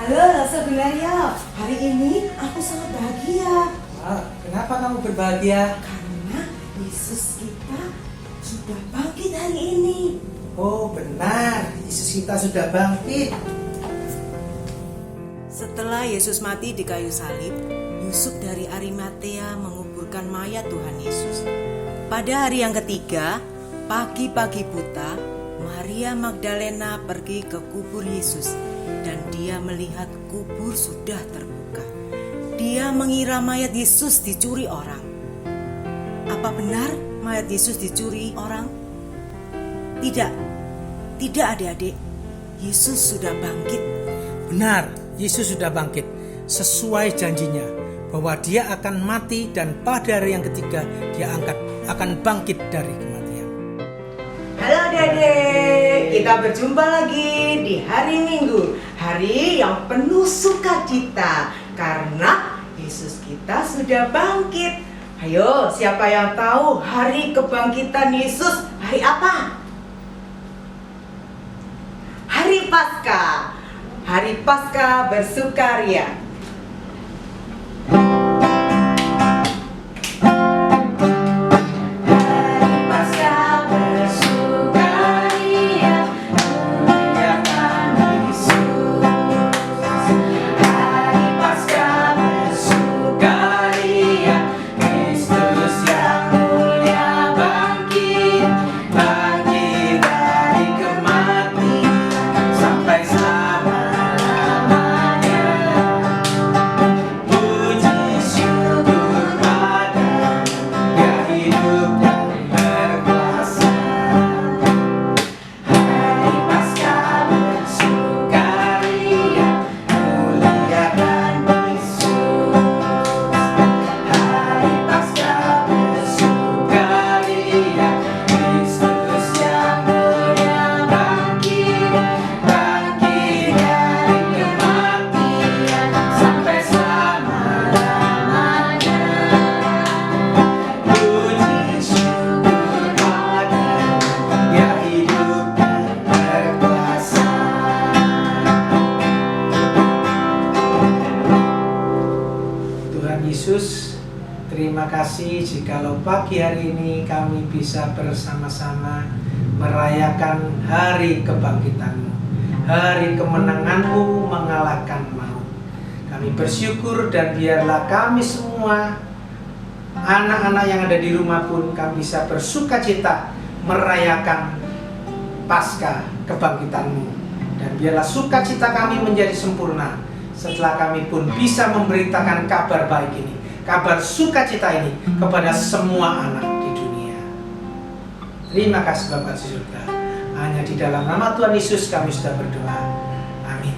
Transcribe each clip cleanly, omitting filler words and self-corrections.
Halo Sebenarnya, hari ini aku sangat bahagia. Kenapa kamu berbahagia? Karena Yesus kita sudah bangkit hari ini. Oh benar, Yesus kita sudah bangkit. Setelah Yesus mati di kayu salib, Yusuf dari Arimatea menguburkan mayat Tuhan Yesus. Pada hari yang ketiga, pagi-pagi buta, Maria Magdalena pergi ke kubur Yesus dan dia melihat kubur sudah terbuka. Dia mengira mayat Yesus dicuri orang. Apa benar mayat Yesus dicuri orang? Tidak adik-adik. Yesus sudah bangkit. Benar, Yesus sudah bangkit sesuai janjinya bahwa dia akan mati dan pada hari yang ketiga dia akan bangkit dari kematian. Halo adik-adik, kita berjumpa lagi di hari Minggu, hari yang penuh sukacita karena Yesus kita sudah bangkit. Ayo, siapa yang tahu hari kebangkitan Yesus hari apa? Hari Paskah. Hari Paskah bersukaria. Yesus, terima kasih jikalau pagi hari ini kami bisa bersama-sama merayakan hari kebangkitan-Mu, hari kemenangan-Mu mengalahkan maut. Kami bersyukur dan biarlah kami semua, anak-anak yang ada di rumah pun kami bisa bersukacita merayakan Paskah kebangkitan-Mu. Dan biarlah sukacita kami menjadi sempurna setelah kami pun bisa memberitakan kabar baik ini, kabar sukacita ini kepada semua anak di dunia. Terima kasih Bapa di surga. Hanya di dalam nama Tuhan Yesus kami sudah berdoa. Amin.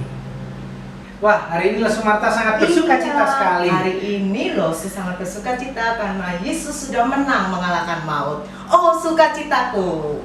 Wah, hari ini loh Sumarta sangat bersukacita sekali. Hari ini loh sangat bersukacita karena Yesus sudah menang mengalahkan maut. Oh sukacitaku.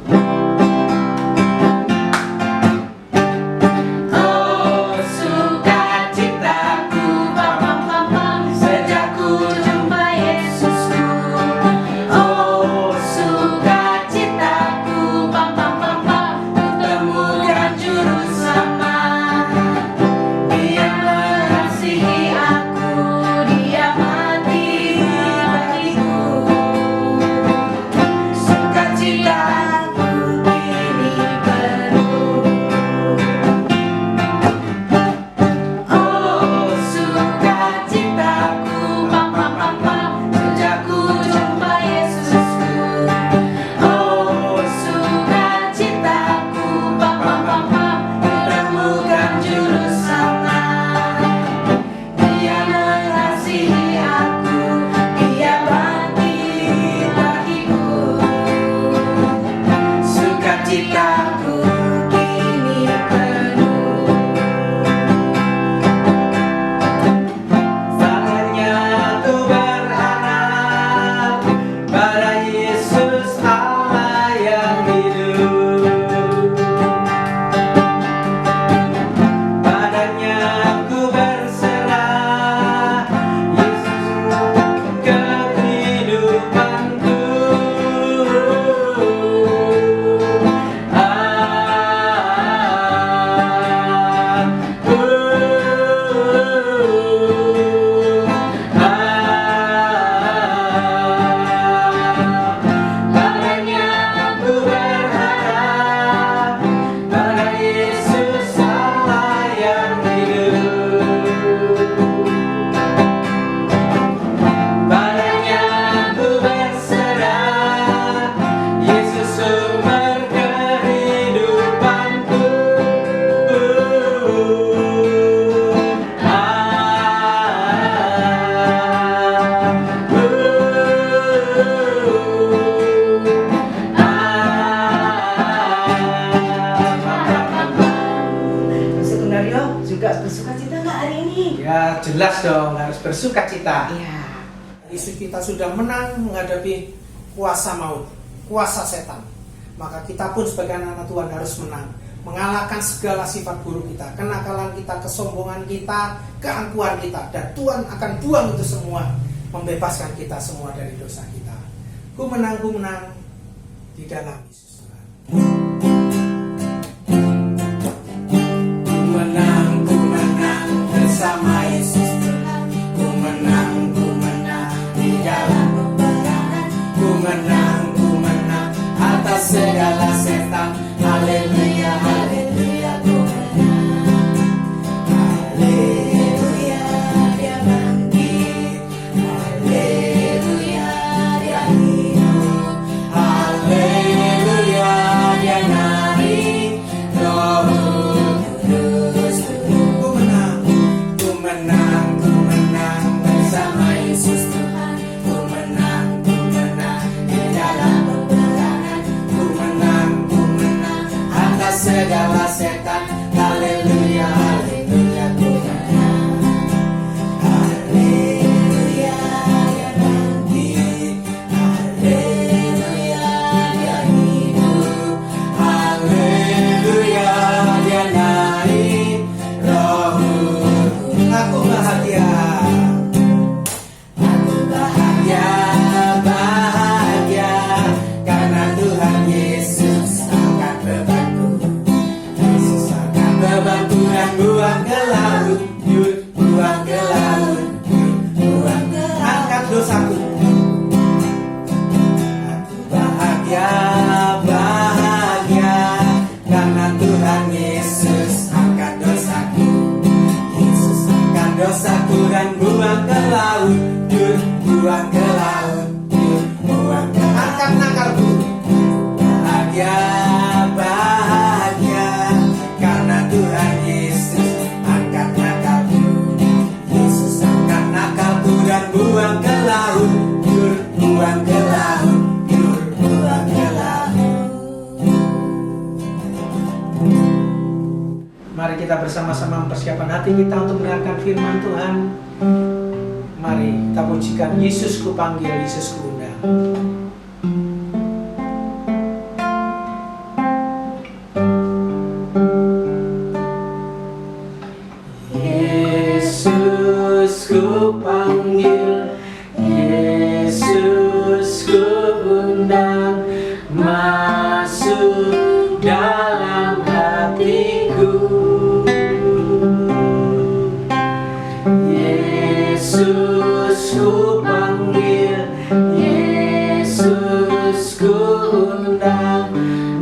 juga bersuka cita nggak hari ini? Ya jelas dong, harus bersuka cita. Iya. Yesus kita sudah menang menghadapi kuasa maut, kuasa setan. Maka kita pun sebagai anak-anak Tuhan harus menang, mengalahkan segala sifat buruk kita, kenakalan kita, kesombongan kita, keangkuhan kita, dan Tuhan akan buang itu semua, membebaskan kita semua dari dosa kita. Ku menang di dalam Yesus Tuhan. Ku menang bersama Yesus Tuhan. Ku menang di dalam peperangan. Ku menang atas segala setan. Haleluya, haleluya, ku menang. Haleluya, dia bangkit. Haleluya, dia hidup. Haleluya, dia naik. Roh Kudus turun. Ku menang bersama Yesus Tuhan. Ku menang di dalam peperangan. Ku menang atas segala setan. Haleluya, haleluya, ku menang. Haleluya, dia bangkit. Haleluya, dia hidup. Haleluya, dia naik. Roh Kudus. Aku bahagia. Aku bahagia karena Tuhan Yesus angkat bebanku. Yesus angkat bebanku dan buang ke laut, buang ke laut, buang ke laut. Angkat dosaku. Aku bahagia karena Tuhan Yesus angkat dosaku. Yesus angkat dosaku dan buang ke laut, buang ke laut, buang ke laut. Angkat nakalku. Bahagia karena Tuhan Yesus angkat nakalku. Yesus angkat nakalku dan buang ke laut, buang ke laut, buang ke laut. Mari kita bersama-sama mempersiapkan hati kita untuk mendengarkan firman Tuhan. Mari kita pujikan Yesus ku panggil, Yesus ku undang. Yesus ku panggil, Yesus ku undang, masuk dalam hatiku. Yesus ku panggil, Yesus ku undang,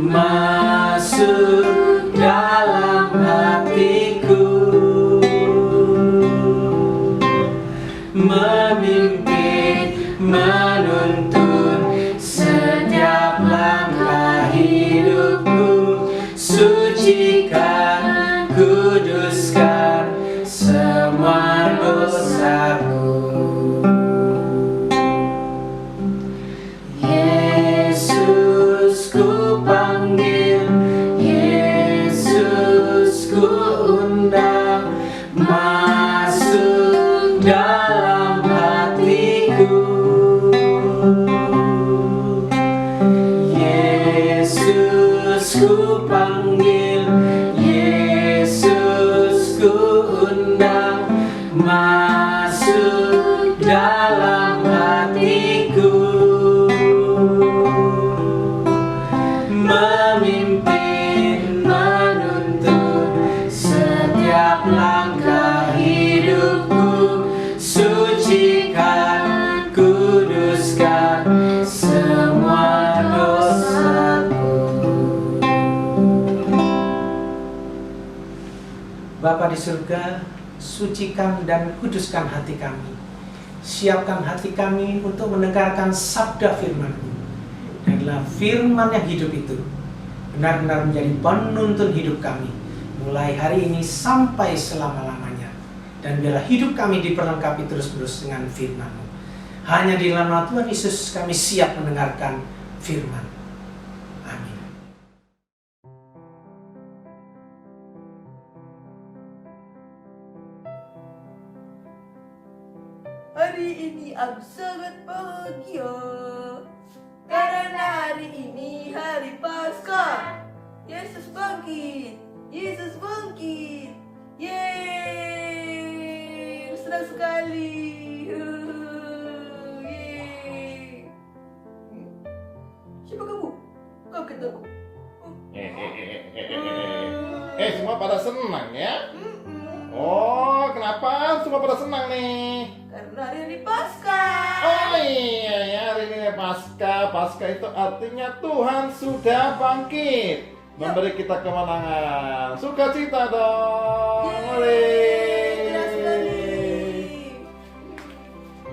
masuk dalam hatiku. Memimpin, menuntun setiap langkah hidupku. Sucikan, kuduskan semua dosaku. Yesus ku panggil, Yesus ku undang, masuk dalam hatiku. Yesus ku panggil, Yesus ku undang, masuk dalam hatiku. Memimpin, menuntun setiap langkah hidupku. Sucikan, kuduskan semua dosaku. Bapa di surga, sucikan dan kuduskan hati kami. Siapkan hati kami untuk mendengarkan sabda firman-Mu. Adalah firman yang hidup itu benar-benar menjadi penuntun hidup kami mulai hari ini sampai selama-lamanya. Dan biarlah hidup kami diperlengkapi terus-menerus dengan firman-Mu. Hanya di dalam nama Tuhan Yesus kami siap mendengarkan firman. Amin. Mari hari ini aku sangat bahagia. Karena hari ini hari Paskah. Yesus bangkit. Yesus bangkit. Yeay, senang sekali. Yeay. Siapa kamu? Kaget aku. Semua pada senang ya? Oh, kenapa semua pada senang nih? Karena hari ini Paskah. Oh iya ya, hari ini Paskah. Paskah itu artinya Tuhan sudah bangkit, memberi kita kemenangan. Sukacita dong. Yeay, sekali.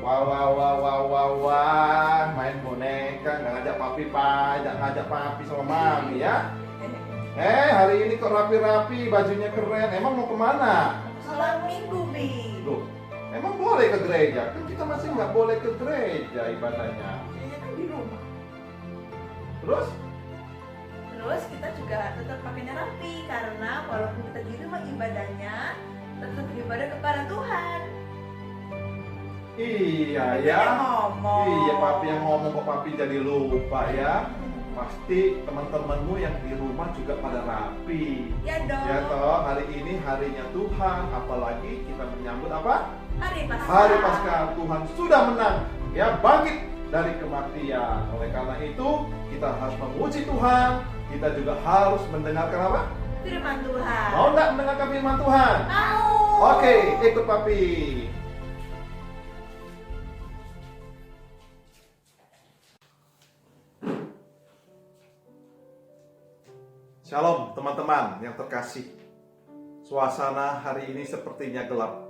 Wah, main boneka nggak ngajak papi ngajak papi sama mami ya? Hari ini kok rapi-rapi, bajunya keren. Emang mau kemana? Salat Minggu, Bi. Loh, emang boleh ke gereja? Kan kita masih nggak boleh ke gereja ibadahnya. Saya kan di rumah. Terus? Terus kita juga tetap pakainya rapi karena walaupun kita di rumah ibadahnya tetap ibadah kepada Tuhan. Iya Papi ya. yang ngomong. Iya, papi yang ngomong kok papi jadi lupa ya. Pasti teman-temanmu yang di rumah juga pada rapi. Ya dong. Ya toh, hari ini harinya Tuhan, apalagi kita menyambut apa? Hari Paskah. Hari Paskah. Tuhan sudah menang, ya, bangkit dari kematian. Oleh karena itu, kita harus memuji Tuhan. Kita juga harus mendengarkan apa? Firman Tuhan. Mau nggak mendengarkan firman Tuhan? Mau. Oke, ikut papi. Shalom teman-teman yang terkasih. Suasana hari ini sepertinya gelap.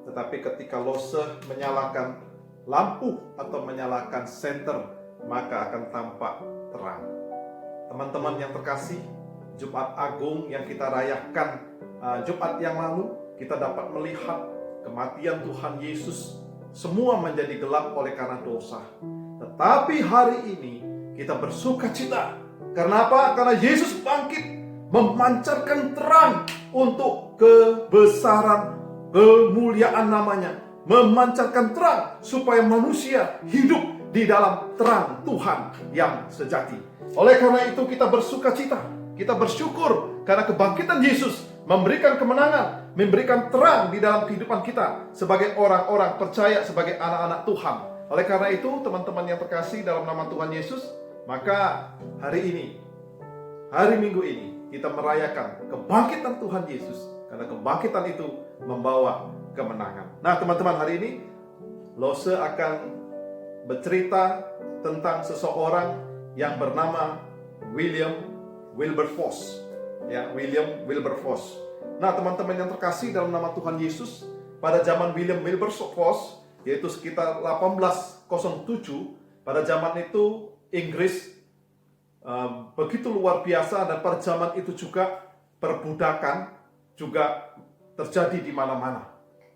Tetapi ketika Lose menyalakan lampu atau menyalakan senter, maka akan tampak terang. Teman-teman yang terkasih, Jumat Agung yang kita rayakan Jumat yang lalu, kita dapat melihat kematian Tuhan Yesus. Semua menjadi gelap oleh karena dosa. Tetapi hari ini kita bersuka cita. Karena apa? Karena Yesus bangkit, memancarkan terang untuk kebesaran, kemuliaan namanya. Memancarkan terang supaya manusia hidup di dalam terang Tuhan yang sejati. Oleh karena itu kita bersuka cita, kita bersyukur karena kebangkitan Yesus memberikan kemenangan, memberikan terang di dalam kehidupan kita sebagai orang-orang percaya, sebagai anak-anak Tuhan. Oleh karena itu teman-teman yang terkasih dalam nama Tuhan Yesus, maka hari ini, hari Minggu ini, kita merayakan kebangkitan Tuhan Yesus. Karena kebangkitan itu membawa kemenangan. Nah teman-teman, hari ini Lose akan bercerita tentang seseorang yang bernama William Wilberforce. Ya, William Wilberforce. Nah teman-teman yang terkasih dalam nama Tuhan Yesus, pada zaman William Wilberforce, yaitu sekitar 1807, pada zaman itu Inggris begitu luar biasa, dan pada zaman itu juga perbudakan juga terjadi di mana-mana,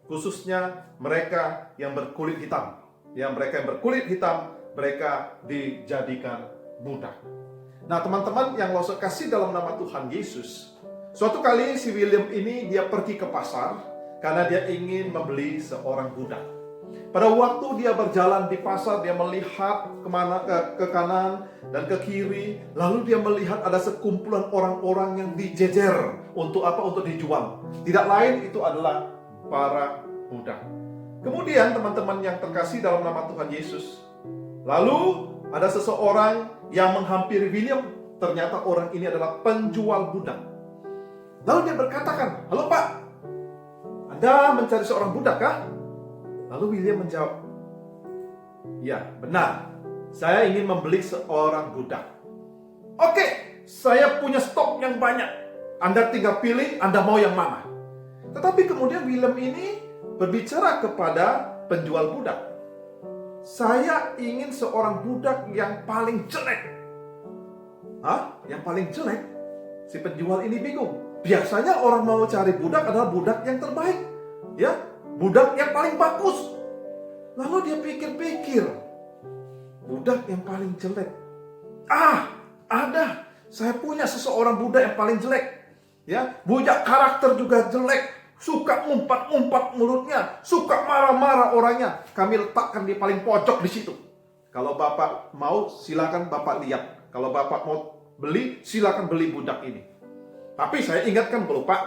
khususnya mereka yang berkulit hitam. Ya, mereka yang berkulit hitam, mereka dijadikan budak. Nah teman-teman yang Lose kasih dalam nama Tuhan Yesus, suatu kali si William ini dia pergi ke pasar karena dia ingin membeli seorang budak. Pada waktu dia berjalan di pasar, dia melihat ke kanan dan ke kiri. Lalu dia melihat ada sekumpulan orang-orang yang dijejer. Untuk apa? Untuk dijual. Tidak lain itu adalah para budak. Kemudian teman-teman yang terkasih dalam nama Tuhan Yesus, lalu ada seseorang yang menghampiri William. Ternyata orang ini adalah penjual budak. Lalu dia berkatakan, "Halo Pak, Anda mencari seorang budak kah?" Lalu William menjawab, "Ya, benar. Saya ingin membeli seorang budak." "Oke, saya punya stok yang banyak. Anda tinggal pilih Anda mau yang mana." Tetapi kemudian William ini berbicara kepada penjual budak. "Saya ingin seorang budak yang paling jelek." "Hah? Yang paling jelek?" Si penjual ini bingung. Biasanya orang mau cari budak adalah budak yang terbaik. Ya, budak yang paling bagus. Lalu dia pikir-pikir, budak yang paling jelek. Ada. Saya punya seseorang budak yang paling jelek. Ya, budak karakter juga jelek. suka ngumpat-ngumpat mulutnya, suka marah-marah orangnya. Kami letakkan di paling pojok di situ. Kalau Bapak mau, silakan Bapak lihat. Kalau Bapak mau beli, silakan beli budak ini. Tapi saya ingatkan dulu, Pak,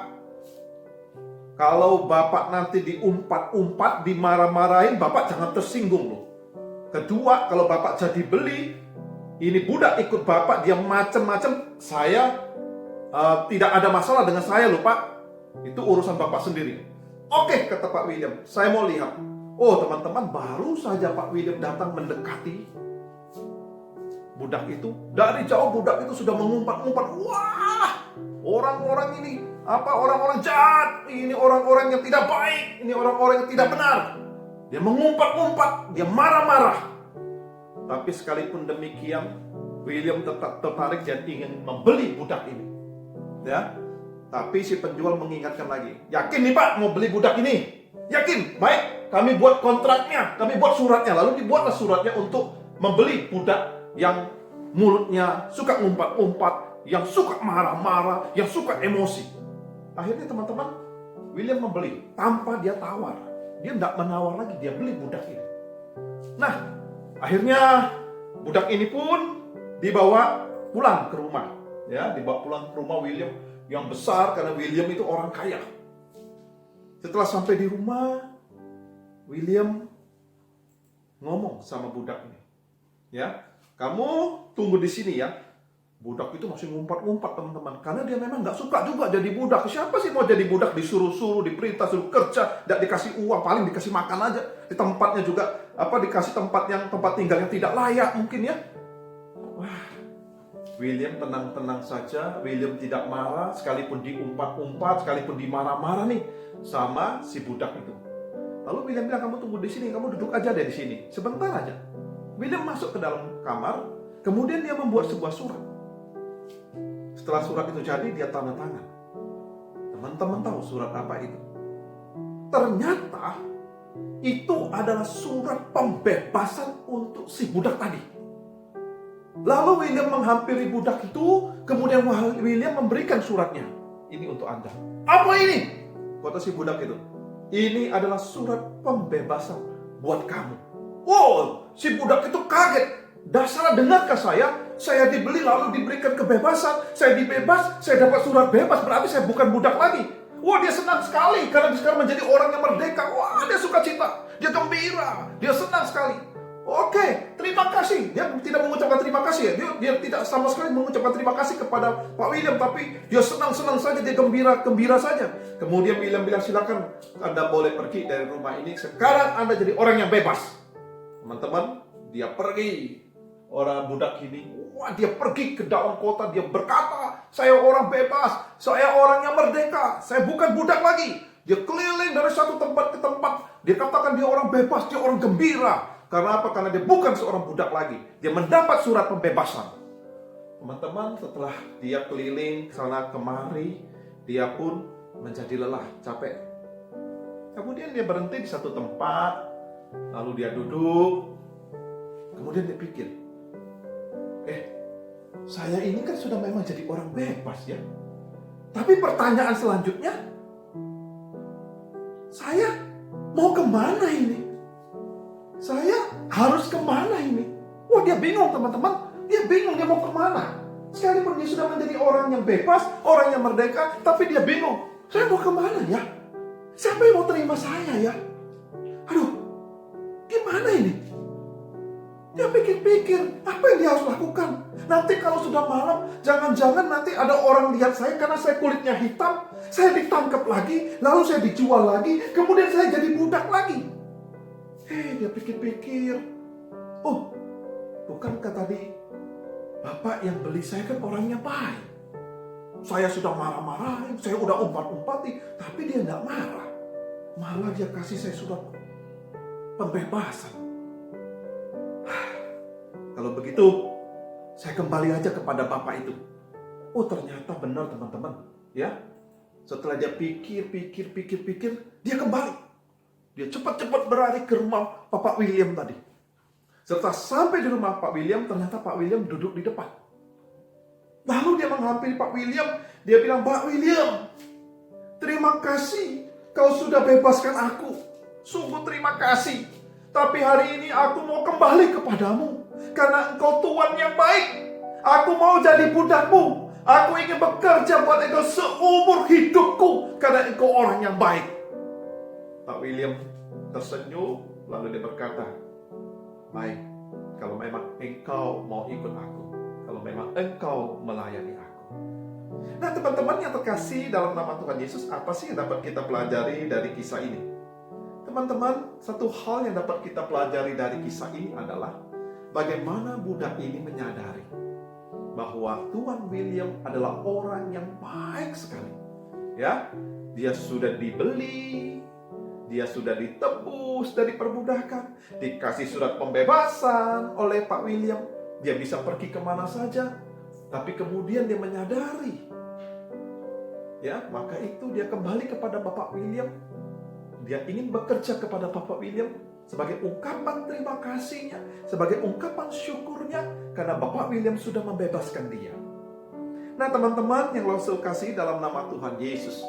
kalau Bapak nanti diumpat-umpat, dimarah-marahin, Bapak jangan tersinggung loh. Kedua, kalau Bapak jadi beli, ini budak ikut Bapak, dia macam-macam, saya tidak ada masalah dengan saya loh, Pak. Itu urusan Bapak sendiri. Oke, kata Pak William, saya mau lihat. Oh teman-teman, baru saja Pak William datang mendekati budak itu. Dari jauh budak itu sudah mengumpat-umpat. Wah, orang-orang ini, orang-orang jahat. Ini orang-orang yang tidak baik. Ini orang-orang yang tidak benar. Dia mengumpat-umpat, dia marah-marah. Tapi sekalipun demikian, William tetap tertarik dan ingin membeli budak ini. Ya, tapi si penjual mengingatkan lagi. Yakin nih Pak mau beli budak ini? Yakin? Baik, kami buat kontraknya, kami buat suratnya. Lalu dibuatlah suratnya untuk membeli budak yang mulutnya suka ngumpat-ngumpat, yang suka marah-marah, yang suka emosi. Akhirnya teman-teman, William membeli tanpa dia tawar. Dia tidak menawar lagi, dia beli budak ini. Nah, akhirnya budak ini pun dibawa pulang ke rumah. Ya, dibawa pulang ke rumah William yang besar karena William itu orang kaya. Setelah sampai di rumah, William ngomong sama budak ini. Ya, kamu tunggu di sini ya. Budak itu masih ngumpat-ngumpat teman-teman, karena dia memang nggak suka juga jadi budak. Siapa sih mau jadi budak disuruh-suruh, diperintah suruh kerja, nggak dikasih uang, paling dikasih makan aja. Di tempatnya juga dikasih tempat tinggal yang tidak layak mungkin ya. Wah, William tenang-tenang saja. William tidak marah, sekalipun diumpat-umpat, sekalipun dimarah-marah nih sama si budak itu. Lalu William bilang, kamu tunggu di sini, kamu duduk aja deh di sini, sebentar aja. William masuk ke dalam kamar, kemudian dia membuat sebuah surat. Setelah surat itu jadi, dia tanda tangan. Teman-teman tahu surat apa itu? Ternyata itu adalah surat pembebasan untuk si budak tadi. Lalu William menghampiri budak itu, kemudian William memberikan suratnya. Ini untuk Anda. Apa ini? Kata si budak itu. Ini adalah surat pembebasan buat kamu. Wow, si budak itu kaget. Dasar, dengarkah saya dibeli lalu diberikan kebebasan. Saya dibebas, saya dapat surat bebas, berarti saya bukan budak lagi. Wah, dia senang sekali karena dia sekarang menjadi orang yang merdeka. Wah, dia suka cita, dia gembira, dia senang sekali. Oke, terima kasih. Dia tidak mengucapkan terima kasih ya. Dia tidak sama sekali mengucapkan terima kasih kepada Pak William, tapi dia senang-senang saja, dia gembira saja. Kemudian William bilang, silakan Anda boleh pergi dari rumah ini. Sekarang Anda jadi orang yang bebas. Teman-teman, dia pergi. Orang budak ini, wah, dia pergi ke dalam kota, dia berkata, saya orang bebas, saya orang yang merdeka, saya bukan budak lagi. Dia keliling dari satu tempat ke tempat, dia katakan dia orang bebas, dia orang gembira. Karena apa? Karena dia bukan seorang budak lagi. Dia mendapat surat pembebasan. Teman-teman, setelah dia keliling sana kemari, dia pun menjadi lelah, capek. Kemudian dia berhenti di satu tempat, lalu dia duduk. Kemudian dia pikir, saya ini kan sudah memang jadi orang bebas ya. Tapi pertanyaan selanjutnya, saya mau kemana ini? Saya harus kemana ini? Wah, dia bingung teman-teman. Dia bingung dia mau kemana. Sekalipun dia sudah menjadi orang yang bebas, orang yang merdeka, tapi dia bingung. Saya mau kemana ya? Siapa yang mau terima saya ya? Aduh, gimana ini? Dia pikir-pikir, apa yang dia harus lakukan? Nanti kalau sudah malam, jangan-jangan nanti ada orang lihat saya karena saya kulitnya hitam, saya ditangkap lagi, lalu saya dijual lagi, kemudian saya jadi budak lagi. Dia pikir-pikir, oh, bukankah tadi Bapak yang beli saya kan orangnya baik. Saya sudah marah-marahin, saya udah umpat-umpati, tapi dia tidak marah. Malah dia kasih saya surat pembebasan. Kalau begitu, saya kembali aja kepada Bapak itu. Oh, ternyata benar teman-teman. Ya, setelah dia pikir, dia kembali. Dia cepat-cepat berlari ke rumah Bapak William tadi. Setelah sampai di rumah Pak William, ternyata Pak William duduk di depan. Lalu dia menghampiri Pak William. Dia bilang, Pak William, terima kasih Kau sudah bebaskan aku. Sungguh terima kasih. Tapi hari ini aku mau kembali kepadamu. Karena Engkau Tuhan yang baik. Aku mau jadi budakmu. Aku ingin bekerja buat Engkau seumur hidupku. Karena Engkau orang yang baik. Pak William tersenyum. Lalu dia berkata, baik, kalau memang Engkau mau ikut aku. Kalau memang Engkau melayani aku. Nah teman-teman yang terkasih dalam nama Tuhan Yesus, apa sih yang dapat kita pelajari dari kisah ini? Teman-teman, satu hal yang dapat kita pelajari dari kisah ini adalah bagaimana budak ini menyadari bahwa Tuan William adalah orang yang baik sekali. Ya, dia sudah dibeli, dia sudah ditebus dari perbudakan, dikasih surat pembebasan oleh Pak William, dia bisa pergi kemana saja. Tapi kemudian dia menyadari, ya, maka itu dia kembali kepada Bapak William. Dia ingin bekerja kepada Bapak William sebagai ungkapan terima kasihnya, sebagai ungkapan syukurnya karena Bapak William sudah membebaskan dia. Nah teman-teman yang Rasul kasih dalam nama Tuhan Yesus,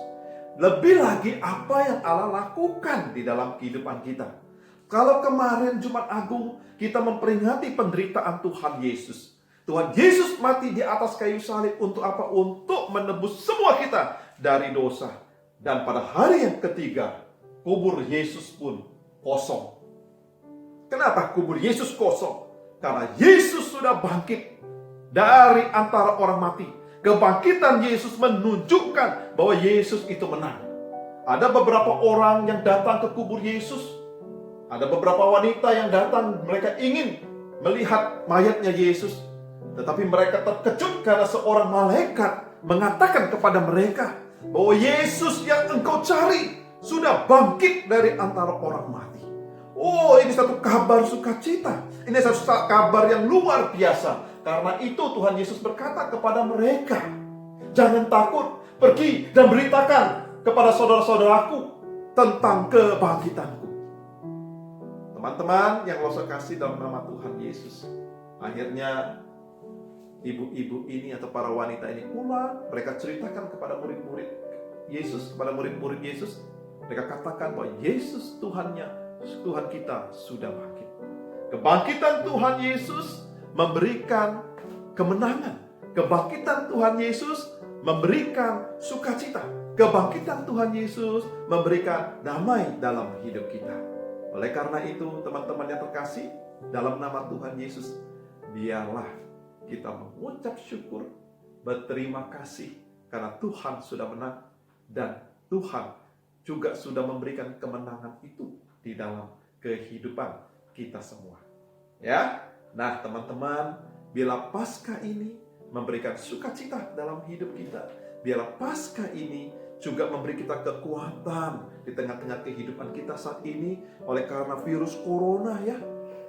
lebih lagi apa yang Allah lakukan di dalam kehidupan kita. Kalau kemarin Jumat Agung kita memperingati penderitaan Tuhan Yesus. Tuhan Yesus mati di atas kayu salib untuk apa? Untuk menebus semua kita dari dosa. Dan pada hari yang ketiga, kubur Yesus pun kosong. Kenapa kubur Yesus kosong? Karena Yesus sudah bangkit dari antara orang mati. Kebangkitan Yesus menunjukkan bahwa Yesus itu menang. Ada beberapa orang yang datang ke kubur Yesus. Ada beberapa wanita yang datang, mereka ingin melihat mayatnya Yesus. Tetapi mereka terkejut karena seorang malaikat mengatakan kepada mereka bahwa Yesus yang engkau cari sudah bangkit dari antara orang mati. Oh, ini satu kabar sukacita. Ini satu kabar yang luar biasa. Karena itu Tuhan Yesus berkata kepada mereka, jangan takut, pergi dan beritakan kepada saudara-saudaraku tentang kebangkitanku. Teman-teman yang Allah kasih dalam nama Tuhan Yesus, akhirnya ibu-ibu ini atau para wanita ini pulang, mereka ceritakan kepada murid-murid Yesus, kepada murid-murid Yesus. Mereka katakan bahwa Yesus Tuhan kita sudah bangkit. Kebangkitan Tuhan Yesus memberikan kemenangan. Kebangkitan Tuhan Yesus memberikan sukacita. Kebangkitan Tuhan Yesus memberikan damai dalam hidup kita. Oleh karena itu, teman-teman yang terkasih, dalam nama Tuhan Yesus, biarlah kita mengucap syukur, berterima kasih karena Tuhan sudah menang dan Tuhan juga sudah memberikan kemenangan itu di dalam kehidupan kita semua. Ya, nah teman-teman, bila Paskah ini memberikan sukacita dalam hidup kita, biarlah Paskah ini juga memberi kita kekuatan di tengah-tengah kehidupan kita saat ini oleh karena virus corona ya.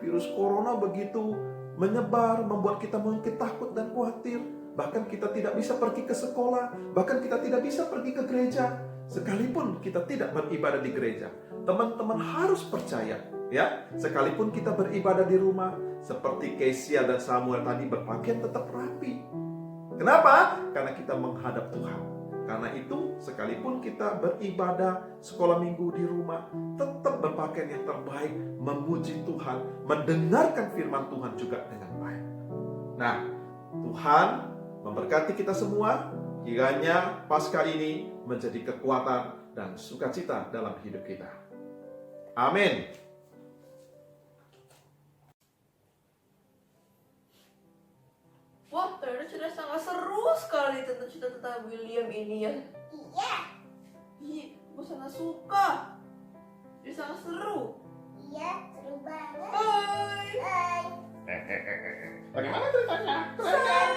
Virus corona begitu menyebar, membuat kita mungkin takut dan khawatir. Bahkan kita tidak bisa pergi ke sekolah, bahkan kita tidak bisa pergi ke gereja. Sekalipun kita tidak beribadah di gereja, teman-teman harus percaya, ya. Sekalipun kita beribadah di rumah, seperti Kesia dan Samuel tadi berpakaian tetap rapi. Kenapa? Karena kita menghadap Tuhan. Karena itu, sekalipun kita beribadah sekolah minggu di rumah, tetap berpakaian yang terbaik, memuji Tuhan, mendengarkan firman Tuhan juga dengan baik. Nah, Tuhan memberkati kita semua. Kiranya Paskah ini menjadi kekuatan dan sukacita dalam hidup kita. Amin. Wah, ternyata sudah sangat seru sekali tentang cerita William ini ya. Iya, Iya, gue sangat suka. Dia sangat seru. iya, seru banget. Hai. Hai. Bagaimana ceritanya? Sangat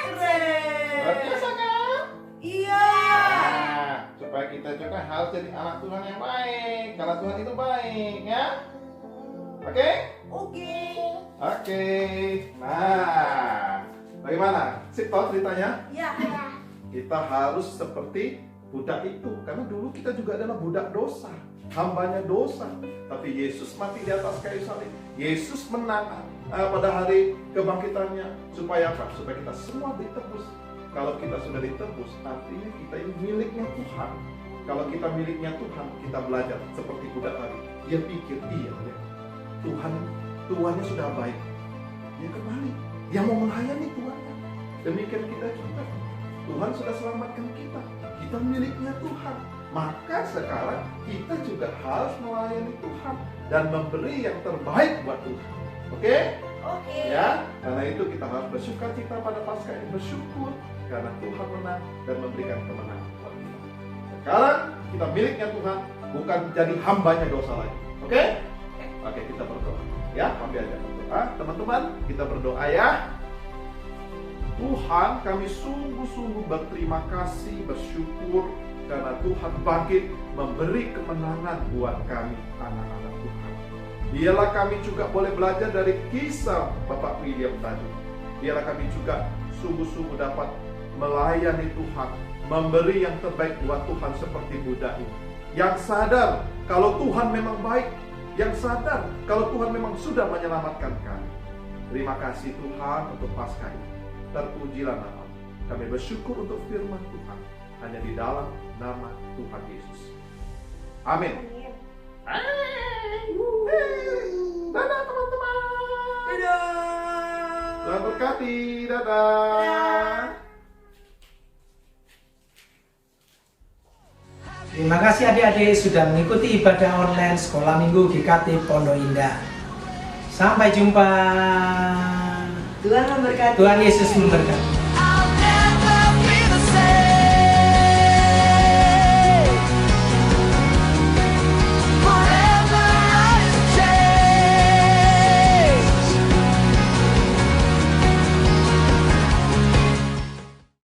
keren. Luar biasa kan? Iya. Nah, supaya kita juga harus jadi anak Tuhan yang baik. Karena Tuhan itu baik, ya. Oke? Oke. Oke. Nah, bagaimana? Sip toh ceritanya? Ya. Kita harus seperti budak itu. Karena dulu kita juga adalah budak dosa. Hambanya dosa. Tapi Yesus mati di atas kayu salib. Yesus menang pada hari kebangkitannya. Supaya apa? Supaya kita semua ditebus. Kalau kita sudah ditebus, artinya kita ini miliknya Tuhan. Kalau kita miliknya Tuhan, kita belajar seperti budak tadi. Dia pikir, iya ya, Tuhannya sudah baik. Dia kembali, dia mau melayani Tuhannya. Demikian kita juga. Tuhan sudah selamatkan kita. Kita miliknya Tuhan. Maka sekarang kita juga harus melayani Tuhan dan memberi yang terbaik buat Tuhan. Oke? Oke. Ya, karena itu kita harus bersuka cita pada Paskah ini, bersyukur karena Tuhan menang dan memberikan kemenangan buat kita. Sekarang kita miliknya Tuhan, bukan jadi hambanya dosa lagi. Oke? Oke, kita berdoa. Ya, ambil aja berdoa. Teman-teman, kita berdoa ya. Tuhan, kami sungguh-sungguh berterima kasih, bersyukur karena Tuhan bangkit memberi kemenangan buat kami, anak-anak Tuhan. Biarlah kami juga boleh belajar dari kisah Bapak William tadi. Biarlah kami juga sungguh-sungguh dapat melayani Tuhan, memberi yang terbaik buat Tuhan seperti budak ini. Yang sadar kalau Tuhan memang baik, yang sadar kalau Tuhan memang sudah menyelamatkan kami. Terima kasih Tuhan untuk Paskah ini. Terpujilah nama. Kami bersyukur untuk firman Tuhan hanya di dalam nama Tuhan Yesus. Amin. Dadah teman-teman. Dadah. Tuhan berkati. Dadah. Terima kasih adik-adik sudah mengikuti ibadah online Sekolah Minggu GKT Pondok Indah. Sampai jumpa. Tuhan memberkati. Tuhan Yesus memberkati.